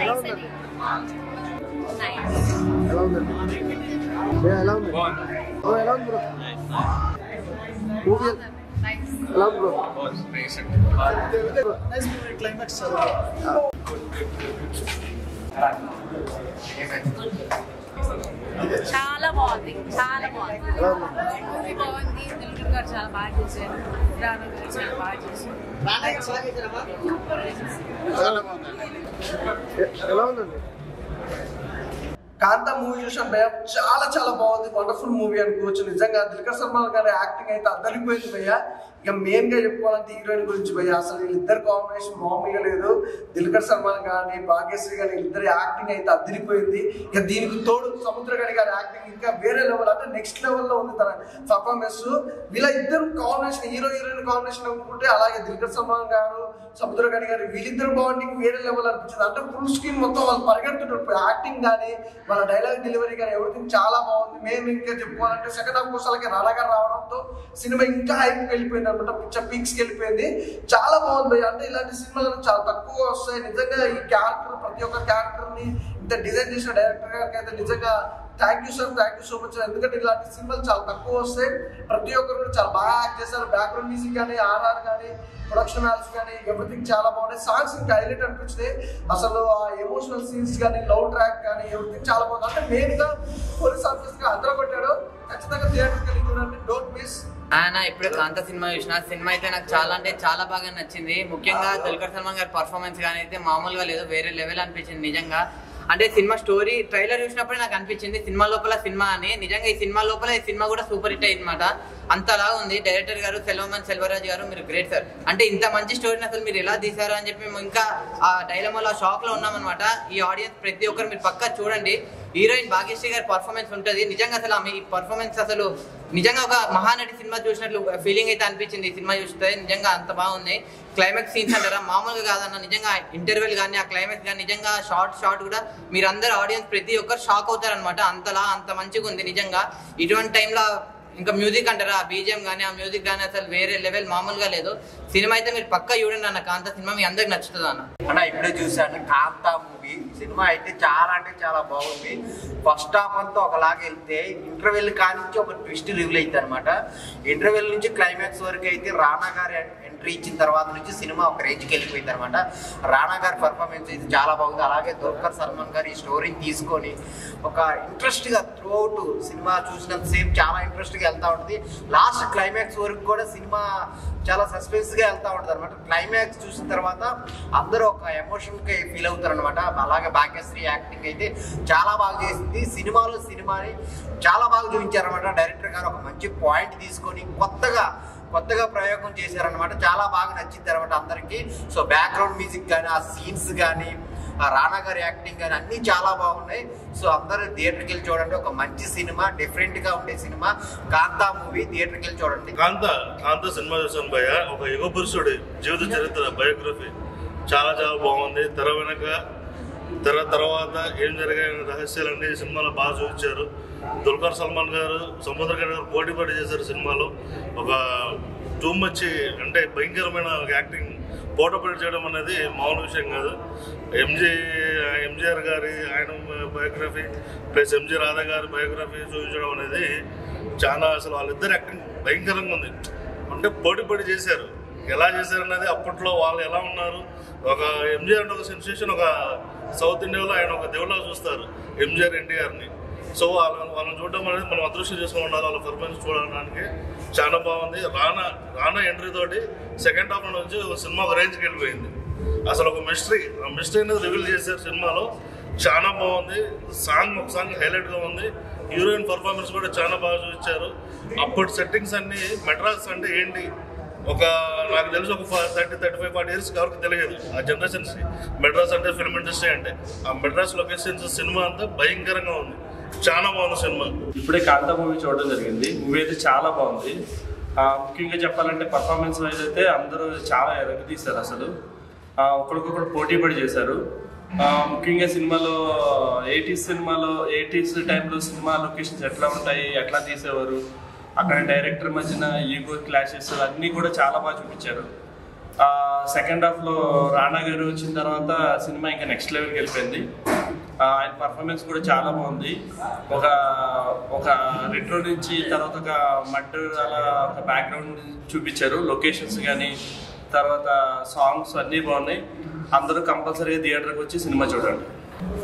ఎలా ఉందండి? ఎలా ఉందండి? ఎలా ఉంది బ్రో? మూవీ ఎలా ఉంది బ్రో? క్లైమాక్స్ చాలా బాగుంది, చాలా బాగుంది. మూవీ బాగుంది. దిల్కర్ గారు చాలా బాగా చేశారు, రానా గారు చాలా బాగా చేశారు. ఎలా ఉందండి? కాంతా మూవీ చూసాం భయ్య, చాలా చాలా బాగుంది. వండర్ఫుల్ మూవీ అనుకోవచ్చు. నిజంగా దుల్కర్ సల్మాన్ గారి యాక్టింగ్ అయితే అద్దరిపోయింది భయ్య. ఇక మెయిన్ గా చెప్పుకోవాలంటే హీరోయిన్ గురించి భయ్య, అసలు వీళ్ళిద్దరు కాంబినేషన్ మామూలుగా లేదు. దుల్కర్ సల్మాన్ కానీ భాగ్యశ్రీ కానీ వీళ్ళిద్దరు యాక్టింగ్ అయితే అద్దరిపోయింది. ఇక దీనికి తోడు సముద్రగడి గారి యాక్టింగ్ ఇంకా వేరే లెవెల్, అంటే నెక్స్ట్ లెవెల్లో ఉంది తన పర్ఫార్మెన్స్. వీళ్ళ ఇద్దరు కాంబినేషన్, హీరో హీరోయిన్ కాంబినేషన్ అనుకుంటే, అలాగే దుల్కర్ సల్మాన్ గారు సముద్రగడి గారు వీళ్ళిద్దరు బాండింగ్ వేరే లెవెల్ అనిపించింది. అంటే ఫుల్ స్క్రీన్ మొత్తం వాళ్ళు పరిగెడుతుంటారు. యాక్టింగ్ కానీ వాళ్ళ డైలాగ్ డెలివరీ కానీ ఎవ్రీథింగ్ చాలా బాగుంది. మేము ఇంకా చెప్పుకోవాలంటే సెకండ్ హాఫ్ కోసాలకి రానా గారు రావడంతో సినిమా ఇంకా హైప్కి వెళ్ళిపోయింది అనమాట, పిక్చర్ పీక్స్కి వెళ్ళిపోయింది. చాలా బాగుంది. అంటే ఇలాంటి సినిమాలు చాలా తక్కువ వస్తాయి. నిజంగా ఈ క్యారెక్టర్, ప్రతి ఒక్క క్యారెక్టర్ని ఇంత డిజైన్ చేసిన డైరెక్టర్ గారికి అయితే నిజంగా thank you sir, thank you so much. ఎందుకంటే ఇలాంటి సినిమాలు చాలా తక్కువ వస్తాయి. ప్రతి ఒక్కరు కూడా చాలా బాగా యాక్ట్ చేశారు. బ్యాక్గ్రౌండ్ మ్యూజిక్ కానీ, ఆర్ఆర్ కానీ, ప్రొడక్షన్ వాల్యూస్ కానీ ఎవ్రీథింగ్ చాలా బాగున్నాయి. సాంగ్స్ ఇంకా హైలైట్ అనిపించింది. అసలు ఆ ఎమోషనల్ సీన్స్ కానీ, లవ్ ట్రాక్ కానీ ఎవ్రీథింగ్ చాలా బాగుంది. అంటే మెయిన్ గా పోలీస్ ఆఫీసర్ గా అందరూ కొట్టాడు. ఖచ్చితంగా థియేటర్కి వెళ్ళి చూడండి, డోంట్ మిస్. ఇప్పుడే కాంతా సినిమా చూసిన సినిమా అయితే నాకు చాలా అంటే చాలా బాగా నచ్చింది. ముఖ్యంగా దుల్కర్ సల్మాన్ గారి పర్ఫార్మెన్స్ కానీ అయితే మామూలుగా లేదు, వేరే లెవెల్ అనిపించింది నిజంగా. అంటే సినిమా స్టోరీ ట్రైలర్ చూసినప్పుడే నాకు అనిపించింది సినిమా లోపల సినిమా అని. నిజంగా ఈ సినిమా లోపల ఈ సినిమా కూడా సూపర్ హిట్ అయ్యింది అనమాట. అంతలా ఉంది. డైరెక్టర్ గారు సెల్వరాజ్ గారు, మీరు గ్రేట్ సార్. అంటే ఇంత మంచి స్టోరీని అసలు మీరు ఎలా తీశారు అని చెప్పి మేము ఇంకా ఆ డైలమాలో ఆ షాక్ లో ఉన్నామన్నమాట. ఈ ఆడియన్స్ ప్రతి ఒక్కరు మీరు పక్కా చూడండి. హీరోయిన్ భాగ్యశ్రీ గారి పర్ఫార్మెన్స్ ఉంటుంది. నిజంగా అసలు ఆమె ఈ పర్ఫార్మెన్స్ అసలు నిజంగా ఒక మహానటి సినిమా చూసినట్లు ఫీలింగ్ అయితే అనిపించింది ఈ సినిమా చూస్తే. నిజంగా అంత బాగుంది. క్లైమాక్స్ సీన్స్ అంటారా మామూలుగా కాదన్న, నిజంగా ఇంటర్వెల్ కానీ ఆ క్లైమాక్స్ కానీ నిజంగా షార్ట్ కూడా మీరు అందరు ఆడియన్స్ ప్రతి ఒక్కరు షాక్ అవుతారనమాట. అంత మంచిగా ఉంది నిజంగా. ఇటువంటి టైంలో ఇంకా మ్యూజిక్ అంటారా, ఆ బీజిఎం కానీ ఆ మ్యూజిక్ కానీ అసలు వేరే లెవెల్, మామూలుగా లేదు. సినిమా అయితే మీరు పక్కా చూడండి అన్న. కాంతా సినిమా మీ అందరికి నచ్చుతుంది అన్న. ఇప్పుడే చూసాను కాంతా మూవీ. సినిమా అయితే చాలా అంటే చాలా బాగుంది. ఫస్ట్ హాఫ్ అంతా ఒకలాగా వెళ్తే ఇంటర్వెల్ కానించి ఒక ట్విస్ట్ రివీల్ అవుతుంది అనమాట. ఇంటర్వెల్ నుంచి క్లైమాక్స్ వరకు అయితే రానా గారి ఎంట్రీ ఇచ్చిన తర్వాత నుంచి సినిమా ఒక రేంజ్కి వెళ్ళిపోయింది అనమాట. రానా గారి పర్ఫార్మెన్స్ అయితే చాలా బాగుంది. అలాగే దుల్కర్ సల్మాన్ గారు ఈ స్టోరీని తీసుకొని ఒక ఇంట్రెస్ట్గా త్రూ అవుట్ సినిమా చూసినంత సేపు చాలా ఇంట్రెస్ట్గా వెళ్తూ ఉంటుంది. లాస్ట్ క్లైమాక్స్ వరకు కూడా సినిమా చాలా సస్పెన్స్గా వెళ్తూ ఉంటుంది అనమాట. క్లైమాక్స్ చూసిన తర్వాత అందరూ ఒక ఎమోషన్కి ఫీల్ అవుతారు అనమాట. అలాగే భాగ్యశ్రీ యాక్టింగ్ అయితే చాలా బాగా చేసింది. సినిమాని చాలా బాగా చూపించారనమాట. డైరెక్టర్ గారు ఒక మంచి పాయింట్ తీసుకొని కొత్తగా ప్రయోగం చేశారనమాట. చాలా బాగా నచ్చింది అనమాట అందరికీ. సో బ్యాక్గ్రౌండ్ మ్యూజిక్ కానీ, ఆ సీన్స్ కానీ, ఆ రానా గారి యాక్టింగ్ కానీ అన్నీ చాలా బాగున్నాయి. సో అందరూ థియేటర్కి వెళ్ళి చూడండి. ఒక మంచి సినిమా, డిఫరెంట్గా ఉండే సినిమా కాంతా మూవీ. థియేటర్కి వెళ్ళి చూడండి. కాంతా సినిమా చూసాను భయ్య. ఒక యుగ పురుషుడి జీవిత చరిత్ర బయోగ్రఫీ చాలా బాగుంది. తర్వాత ఏం జరిగాయని రహస్యాలన్నీ సినిమాలో బాగా చూపించారు. దుల్కర్ సల్మాన్ గారు, సముద్రగడి గారు పోటీ చేశారు సినిమాలో. ఒక టూ మచ్ అంటే భయంకరమైన యాక్టింగ్ పోటీ చేయడం అనేది మామూలు విషయం కాదు. ఎంజీఆర్ గారి ఆయన బయోగ్రఫీ ప్లస్ ఎంజీ రాధా గారి బయోగ్రఫీ చూపించడం అనేది చాలా, అసలు వాళ్ళిద్దరు యాక్టింగ్ భయంకరంగా ఉంది. అంటే పోటీ చేశారు. ఎలా చేశారనేది అప్పట్లో వాళ్ళు ఎలా ఉన్నారు. ఒక ఎంజీఆర్ అంటే ఒక సెన్సేషన్, ఒక సౌత్ ఇండియాలో ఆయన ఒక దేవుళ్ళ చూస్తారు ఎంజీఆర్ ఎన్టీఆర్ని. సో వాళ్ళని చూడడం అనేది మనం అదృష్టం చేసుకుని ఉండాలి. వాళ్ళ పర్ఫార్మెన్స్ చూడడానికి చాలా బాగుంది. రానా ఎంట్రీ తోటి సెకండ్ హాఫ్ నుంచి సినిమా ఒక రేంజ్కి వెళ్ళిపోయింది. అసలు ఒక మిస్టరీ అనేది రివీల్ చేశారు సినిమాలో. చాలా బాగుంది. ఒక సాంగ్ హైలైట్గా ఉంది. హీరోయిన్ పర్ఫార్మెన్స్ కూడా చాలా బాగా చూపించారు. అప్పటి సెట్టింగ్స్ అన్నీ మెడ్రాస్ అంటే ఏంటి, నాకు తెలిసి ఒక 30-35-40 ఇయర్స్ ఎవరికి తెలియదు ఆ జనరేషన్స్కి మెడ్రాస్ అంటే ఫిల్మ్ ఇండస్ట్రీ అంటే. ఆ మెడ్రాస్ లొకేషన్స్ సినిమా అంతా భయంకరంగా ఉంది. చాలా బాగుంది సినిమా. ఇప్పుడే కాంతా మూవీ చూడడం జరిగింది. మూవీ అయితే చాలా బాగుంది. ముఖ్యంగా చెప్పాలంటే పర్ఫార్మెన్స్ వైజ్ అయితే అందరూ చాలా ఎరగదీశారు. అసలు ఒకరికొకరు పోటీ పడి చేశారు. ముఖ్యంగా సినిమాలో 80s టైంలో సినిమా లొకేషన్స్ ఎట్లా ఉంటాయి, ఎట్లా తీసేవారు, అక్కడ డైరెక్టర్ మధ్యన ఈగో క్లాషెస్ అన్నీ కూడా చాలా బాగా చూపించారు. సెకండ్ హాఫ్లో రానా గారు వచ్చిన తర్వాత సినిమా ఇంకా నెక్స్ట్ లెవెల్కి వెళ్ళిపోయింది. ఆయన పర్ఫార్మెన్స్ కూడా చాలా బాగుంది. ఒక రెట్రో నుంచి తర్వాత ఒక మడ్ అలా ఒక బ్యాక్గ్రౌండ్ చూపించారు. లొకేషన్స్ కానీ తర్వాత సాంగ్స్ అన్నీ బాగున్నాయి. అందరూ కంపల్సరీగా థియేటర్కి వచ్చి సినిమా చూడండి.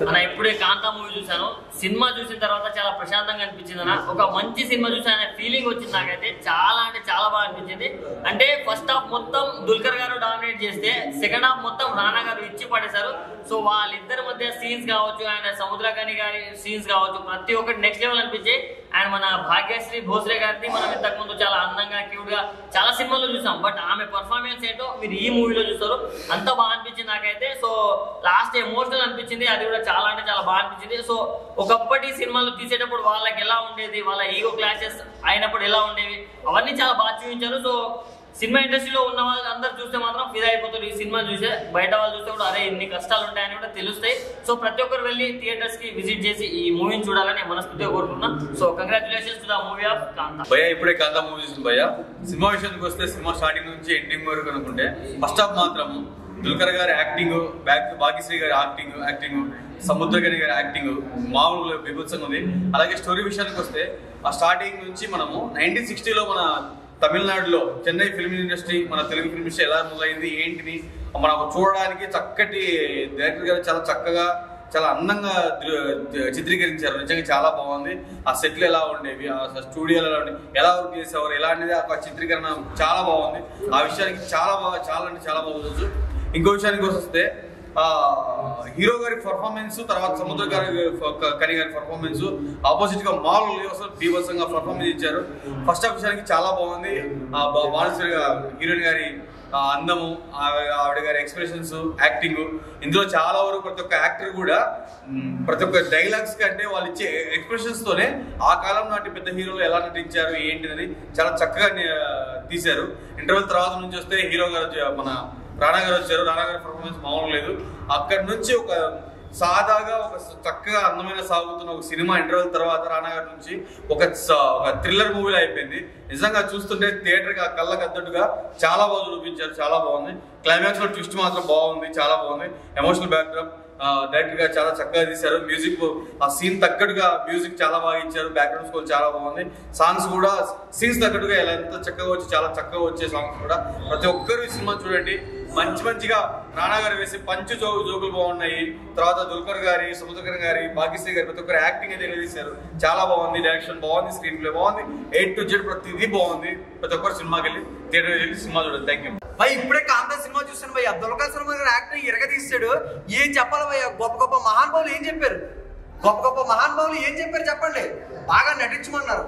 అన్న ఇప్పుడే కాంతా మూవీ చూసాను. సినిమా చూసిన తర్వాత చాలా ప్రశాంతంగా అనిపించింది అన్న. ఒక మంచి సినిమా చూసానే ఫీలింగ్ వచ్చింది నాకైతే. చాలా అంటే చాలా బాగా అనిపించింది. అంటే ఫస్ట్ హాఫ్ మొత్తం దుల్కర్ గారు డామినేట్ చేస్తే సెకండ్ హాఫ్ మొత్తం రానా గారు ఇచ్చి పడేశారు. సో వాళ్ళిద్దరి మధ్య సీన్స్ కావచ్చు, ఆయన సముద్రకాని గారి సీన్స్ కావచ్చు, ప్రతి ఒక్కటి నెక్స్ట్ లెవెల్ అనిపించి. అండ్ మన భాగ్యశ్రీ భోస్లే గారిని మనం ఇంతకుముందు చాలా అందంగా క్యూట్ గా చాలా సినిమాల్లో చూసాం. బట్ ఆమె పర్ఫార్మెన్స్ ఏంటో మీరు ఈ మూవీలో చూస్తారు. అంత బాగా అనిపించింది నాకైతే. సో లాస్ట్ ఎమోషనల్ అనిపించింది. అది కూడా చాలా అంటే చాలా బాగా అనిపించింది. సో ఒకప్పటి సినిమాలు తీసేటప్పుడు వాళ్ళకి ఎలా ఉండేది, వాళ్ళ ఈగో క్లాషెస్ అయినప్పుడు ఎలా ఉండేవి, అవన్నీ చాలా బాగా చూపించారు. సో సినిమా ఇండస్ట్రీలో ఉన్న వాళ్ళు అందరు చూస్తే మాత్రం ఫిదా అయిపోతారు. ఈ సినిమా చూసే బయట వాళ్ళు చూస్తే కూడా అరే ఇన్ని కష్టాలు ఉంటాయని కూడా తెలుస్తాయి. సో ప్రతి ఒక్కరు వెళ్ళి థియేటర్స్ కి విజిట్ చేసి ఈ మూవీని చూడాలని మనస్ఫూర్తిగా కోరుకుంటున్నాం. So congratulations to the movie of Kaantha. భయ్యా ఇప్పుడే కాంతా మూవీ చూసింది భయ్యా. సినిమా విషయానికి వస్తే సినిమా స్టార్టింగ్ నుంచి ఎండింగ్ వరకు అనుకుంటే ఫస్ట్ హాఫ్ మాత్రం దుల్కర్ గారి యాక్టింగ్, భాగ్యశ్రీ గారి యాక్టింగ్, సముద్రకని గారి యాక్టింగ్ మామూలుగా బీభత్సంగా ఉంది. అలాగే స్టోరీ విషయానికి వస్తే ఆ స్టార్టింగ్ నుంచి మనము 1960లో మన తమిళనాడులో చెన్నై ఫిల్మ్ ఇండస్ట్రీ, మన తెలుగు ఫిల్మ్ ఇండస్ట్రీ ఎలా మొదలైంది ఏంటిని మనకు చూడడానికి చక్కటి డైరెక్టర్ గారు చాలా చక్కగా చాలా అందంగా చిత్రీకరించారు. నిజంగా చాలా బాగుంది. ఆ సెట్లు ఎలా ఉండేవి, ఆ స్టూడియోలు ఎలా ఉండేవి, ఎలా వర్క్ చేసేవారు, ఎలా అనేది ఆ చిత్రీకరణ చాలా బాగుంది. ఆ విషయానికి చాలా అంటే చాలా బాగుంది. ఇంకో విషయానికి వస్తే హీరో గారి పర్ఫార్మెన్స్, తర్వాత సముద్ర కని గారి పర్ఫార్మెన్స్ ఆపోజిట్ గా మామూలు అసలు బీభత్సంగా పర్ఫార్మెన్స్ ఇచ్చారు. ఫస్ట్ హాఫ్ విషయానికి చాలా బాగుంది. బాణశ్వరిగా హీరోయిన్ గారి అందము, ఆవిడ గారి ఎక్స్ప్రెషన్స్, యాక్టింగ్, ఇందులో చాలా వరకు ప్రతి ఒక్క యాక్టర్ కూడా ప్రతి ఒక్క డైలాగ్స్ కంటే వాళ్ళు ఇచ్చే ఎక్స్ప్రెషన్స్ తోనే ఆ కాలం నాటి పెద్ద హీరోలు ఎలా నటించారు ఏంటిదని చాలా చక్కగా తీశారు. ఇంటర్వెల్ తర్వాత నుంచి వస్తే హీరో గారు మన రానా గారు వచ్చారు. రానా గారి పర్ఫార్మెన్స్ మామూలు లేదు. అక్కడి నుంచి ఒక సాదాగా ఒక చక్కగా అందమైన సాగుతున్న ఒక సినిమా ఇంటర్వెల్ తర్వాత రానా గారి నుంచి ఒక థ్రిల్లర్ మూవీలో అయిపోయింది. నిజంగా చూస్తుంటే థియేటర్కి ఆ కళ్ళకు అద్దట్టుగా చాలా బాగా చూపించారు. చాలా బాగుంది. క్లైమాక్స్ లో ట్విస్ట్ మాత్రం బాగుంది, చాలా బాగుంది. ఎమోషనల్ బ్యాక్డ్రాప్ డైరెక్టర్ గా చాలా చక్కగా తీశారు. మ్యూజిక్ ఆ సీన్ తగ్గట్టుగా మ్యూజిక్ చాలా బాగా ఇచ్చారు. బ్యాక్గ్రౌండ్ స్కోర్ చాలా బాగుంది. సాంగ్స్ కూడా సీన్స్ తగ్గట్టుగా ఎలా ఎంత చక్కగా వచ్చి చాలా చక్కగా వచ్చే సాంగ్స్ కూడా. ప్రతి ఒక్కరు ఈ సినిమా చూడండి. మంచిగా రానా గారు వేసి పంచు జోకులు బాగున్నాయి. తర్వాత దుల్కర్ గారి, సముద్రకర్ గారి, భాగ్యశ్రీ గారి ప్రతి ఒక్కరు యాక్టింగ్ అయితే తీశారు. చాలా బాగుంది. డైరెక్షన్ బాగుంది, స్క్రీన్ ప్లే బాగుంది, A to Z ప్రతిదీ బాగుంది. ప్రతి ఒక్కరు సినిమాకి వెళ్ళి థియేటర్ వెళ్ళి సినిమా చూడండి. Thank you. భయ్ ఇప్పుడే కాంతా సినిమా చూసాను భయ్య. దుల్కర్ సల్మాన్ గారు యాక్టింగ్ ఇరగదీశాడు. ఏం చెప్పాలి భయ్య? గొప్ప మహానుభావులు ఏం చెప్పారు? గొప్ప మహానుభావులు ఏం చెప్పారు చెప్పండి. బాగా నటించమన్నారు.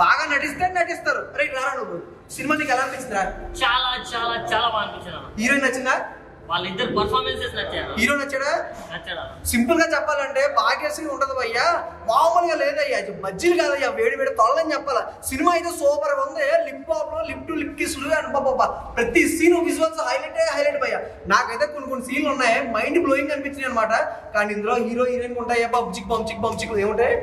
బాగా నటిస్తారు. రైట్ రారా నువ్వు సినిమా నీకు ఎలా అనిపించిందిరా? చాలా చాలా చాలా బాగా అనిపించింది. హీరోయిన్ నచ్చిందా? వాళ్ళిద్దరు పర్ఫార్మెన్సెస్ నచ్చారు. హీరో నచ్చాడా? సింపుల్ గా చెప్పాలంటే భాగ్యశ్రీ ఉంటది భయ్యా, మామూలుగా లేదయ్యా. మజ్జిలు కాదయ్యా, వేడి తొలని చెప్పాలా. సినిమా అయితే సూపర్ గా ఉంది. లిప్ పాప్ లో లిప్ టు లిప్ కిస్లు అండ్ బాబా ప్రతి సీన్ విజువల్స్ హైలైట్ భయ్యా. నాకైతే కొన్ని సీన్లు ఉన్నాయి మైండ్ బ్లోయింగ్ అనిపించినాయి అనమాట. కానీ ఇందులో హీరో హీరోయిన్ ఉంటాయి బంచిక్ ఏముంటాయి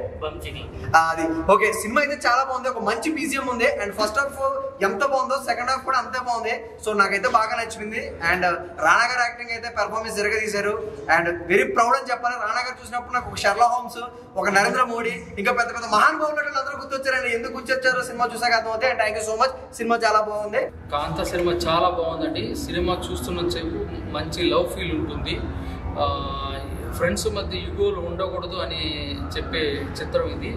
అది. ఓకే, సినిమా అయితే చాలా బాగుంది. ఒక మంచి బీజిఎం ఉంది. అండ్ ఫస్ట్ హాఫ్ ఎంత బాగుందో సెకండ్ హాఫ్ కూడా అంతే బాగుంది. సో నాకైతే బాగా నచ్చింది. అండ్ రానా గారు యాక్టింగ్ అయితే పెర్ఫార్మెన్స్ జరగదీశారు. అండ్ వెరీ ప్రౌడ్ అని చెప్పాలి. రానా గారు చూసినప్పుడు నాకు ఒక షెర్లాక్ హోమ్స్, ఒక నరేంద్ర మోడీ, ఇంకా పెద్ద మహానుభావులు అందరూ గుర్తొచ్చారండి. ఎందుకు గుర్తొచ్చారో సినిమా చూసాక అర్థమవుతాయి. And thank you so much. Cinema చాలా బాగుంది. కాంతా సినిమా చాలా బాగుందండి. సినిమా చూస్తున్న మంచి లవ్ ఫీల్ ఉంటుంది. ఫ్రెండ్స్ మధ్య యుగోలు ఉండకూడదు అని చెప్పే చిత్రం ఇది.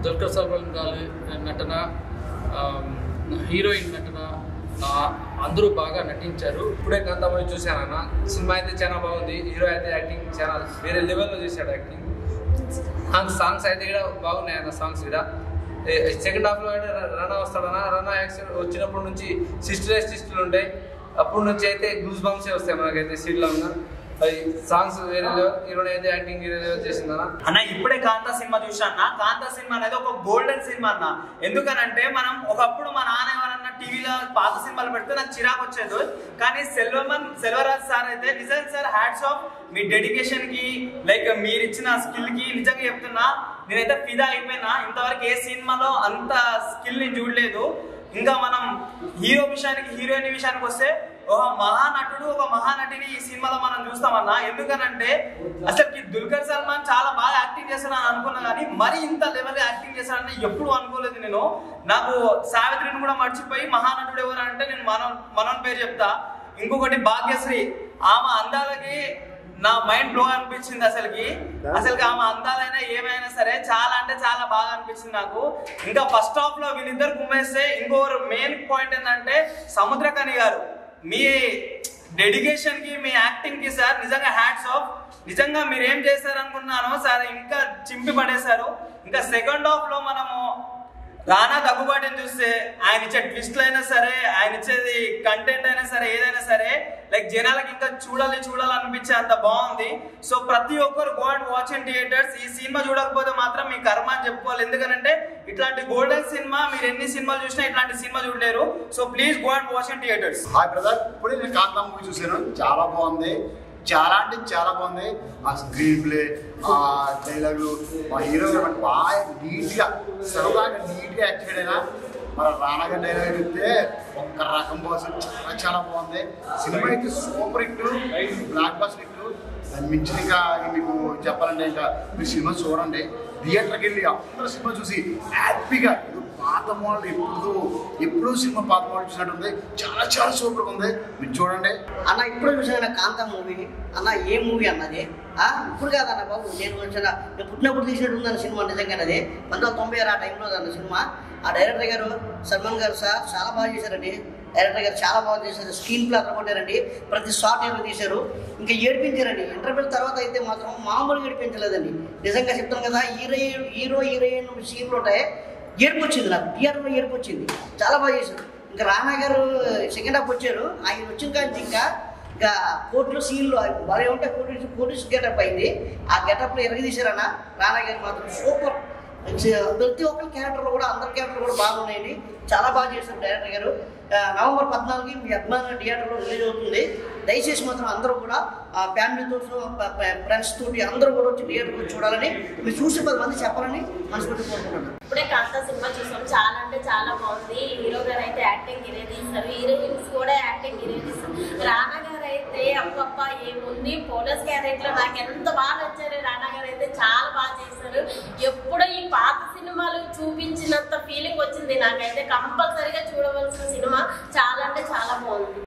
దుల్కర్ సల్మాన్ గారి నటన, హీరోయిన్ నటన అందరూ బాగా నటించారు. ఇప్పుడే కాంతా మూవీ చూశానన్న. సినిమా అయితే చాలా బాగుంది. హీరో అయితే యాక్టింగ్ చాలా వేరే లెవెల్లో చేశాడు యాక్టింగ్. సాంగ్స్ అయితే కూడా బాగున్నాయి అన్న. సాంగ్స్ కూడా సెకండ్ హాఫ్లో అయితే రానా వస్తాడన్నా. రానా యాక్షన్ వచ్చినప్పటి నుంచి సిస్టర్లు ఉంటాయి. అప్పటి నుంచి అయితే గూస్ బంప్సే వస్తాయి మనకైతే సీన్లో ఉన్న సాంగ్స్ వేరే లెవెల్. హీరోయిన్ అయితే యాక్టింగ్ వేరే లెవెల్ చేసిందన్న. అన్న ఇప్పుడే కాంతా సినిమా చూసాన్న. కాంతా సినిమా అనేది ఒక గోల్డెన్ సినిమా అన్న. ఎందుకనంటే మనం ఒకప్పుడు మా నాన్న ఎవరన్నా టీవీలో పాత సినిమాలు పెడితే నాకు చిరాకు వచ్చేది. కానీ సెల్వరాజ్ సార్ అయితే నిజంగా సార్ హ్యాట్స్ ఆఫ్. మీ డెడికేషన్ కి లైక్ మీరు ఇచ్చిన స్కిల్ కి నిజంగా చెప్తున్నా నేనైతే ఫిదా అయిపోయినా. ఇంతవరకు ఏ సినిమాలో అంత స్కిల్ ని చూడలేదు. ఇంకా మనం హీరో విషయానికి హీరోయిన్ విషయానికి వస్తే ఒక మహానటుడు ఒక మహానటిని ఈ సినిమాలో మనం చూస్తామన్నా. ఎందుకనంటే అసలు దుల్కర్ సల్మాన్ చాలా బాగా యాక్టింగ్ చేస్తానని అనుకున్నా కానీ మరి ఇంత లెవెల్ యాక్టింగ్ చేస్తానని ఎప్పుడు అనుకోలేదు నేను. నాకు సావిత్రిని కూడా మర్చిపోయి మహానటుడు ఎవరు అంటే నేను మనోన్ పేరు చెప్తా. ఇంకొకటి భాగ్యశ్రీ, ఆమె అందాలకి నా మైండ్ బ్లో అనిపించింది. అసలుకి ఆమె అందాలైనా ఏమైనా సరే చాలా అంటే చాలా బాగా అనిపించింది నాకు. ఇంకా ఫస్ట్ హాఫ్ లో వీళ్ళిద్దరు గుమ్మేస్తే ఇంకొకరు మెయిన్ పాయింట్ ఏంటంటే సముద్రకని గారు, మీ డెడికేషన్ కి మీ యాక్టింగ్ కి సార్ నిజంగా హ్యాట్స్ ఆఫ్. నిజంగా మీరు ఏం చేశారు అనుకున్నానో సార్ ఇంకా చింపి పడేశారు. ఇంకా సెకండ్ హాఫ్ లో మనము రానా దగ్గుబాటుని చూస్తే ఆయన ఇచ్చే ట్విస్ట్లు అయినా సరే, ఆయన ఇచ్చేది కంటెంట్ అయినా సరే, ఏదైనా సరే లైక్ జనాలకి ఇంకా చూడాలనిపించే అంత బాగుంది. సో ప్రతి ఒక్కరు go and watch in theatres. ఈ సినిమా చూడకపోతే మాత్రం మీ కర్మ అని చెప్పుకోవాలి. ఎందుకంటే ఇట్లాంటి గోల్డెన్ సినిమా మీరు ఎన్ని సినిమాలు చూసినా ఇట్లాంటి సినిమా చూడలేరు. So please go and watch in theatres. Hi brother, ఇప్పుడే నేను కాంతా మూవీ చూసాను, చాలా బాగుంది. చాలా అంటే చాలా బాగుంది. ఆ స్క్రీన్ ప్లే, ఆ డైలాగులు, మా హీరో బాగా నీట్గా సరదాగా నీట్గా యాక్ట్ చేయడైనా. మన రానా గారి డైలాగ్ చెప్తే ఒక్క రకం కోసం చాలా చాలా బాగుంది. సినిమా అయితే super hit, block buster hit. దాన్ని మించిన ఇంకా మీకు చెప్పాలంటే ఇంకా మీరు సినిమా చూడండి, థియేటర్కి వెళ్ళి అందరూ సినిమా చూసి హ్యాపీగా పాత మోడల్ ఎప్పుడు సినిమా పాత మోడల్ చూసినట్టుంది. చాలా చాలా సూపర్గా ఉంది, మీరు చూడండి అన్న. ఇప్పుడు చూసాను కాంతా మూవీ అన్న. ఏ మూవీ అన్నది ఇప్పుడు కాదన్న బాబు, నేను పుట్టినప్పుడు తీసినట్టు ఉందన్న సినిమా. నిజంగానే 1996 ఆ టైంలో అన్న సినిమా. ఆ డైరెక్టర్ గారు సల్మాన్ గారు సార్ చాలా బాగా చేశారండి. డైరెక్టర్ గారు చాలా బాగా చేశారు. స్క్రీన్ ప్లే అదరగొట్టారండి. ప్రతి షాట్ ఏదో తీశారు. ఇంకా ఏడిపించారండి. ఇంటర్వ్యూల తర్వాత అయితే మాత్రం మామూలుగా ఏడిపించలేదండి. నిజంగా చెప్తాను కదా, హీరో హీరోయిన్ సీన్లు ఉంటాయి, ఏడుపు వచ్చింది నాకు. థియేటర్లో ఏడుపు వచ్చింది. చాలా బాగా చేశారు. ఇంకా రానా గారు సెకండ్ హాఫ్ వచ్చారు. ఆయన వచ్చిన కానీ ఇంకా కోర్టులో సీన్లు భలే ఉంటే పోలీస్ గెటప్ అయింది. ఆ గెటప్లో ఎరగదీశారన్న. రానా గారు మాత్రం సూపర్. ప్రతి ఒక్కరి క్యారెక్టర్లు కూడా, అందరి క్యారెక్టర్లు కూడా బాగున్నాయండి. చాలా బాగా చేశారు డైరెక్టర్ గారు. నవంబర్ 14కి మీ అభిమాన థియేటర్లో రిలీజ్ అవుతుంది. దయచేసి మాత్రం అందరూ కూడా ఫ్యామిలీతో ఫ్రెండ్స్ తోటి అందరూ కూడా వచ్చి థియేటర్లో చూడాలని, మీరు చూసి 10 మంది చెప్పాలని మనస్ఫూర్తి కోరుకుంటున్నాను. ఇప్పుడే కాంతా సినిమా చూసాం, చాలా అంటే చాలా బాగుంది. హీరో గారు అయితే యాక్టింగ్ ఇరేదీస్తారు, హీరోయిన్స్ కూడా యాక్టింగ్ ఇరేదీస్తారు. రానా గారు అయితే అప్పప్ప ఏముంది, పోలీస్ క్యారెక్టర్ నాకు ఎంత బాగా నచ్చారు. రానా గారు అయితే చాలా బాగా చేశారు. ఎప్పుడో ఈ పాత సినిమాలు చూపించినంత ఫీలింగ్ వచ్చింది నాకైతే. కంపల్సరీగా చూడవలసిన సినిమా, చాలా అంటే చాలా బాగుంది.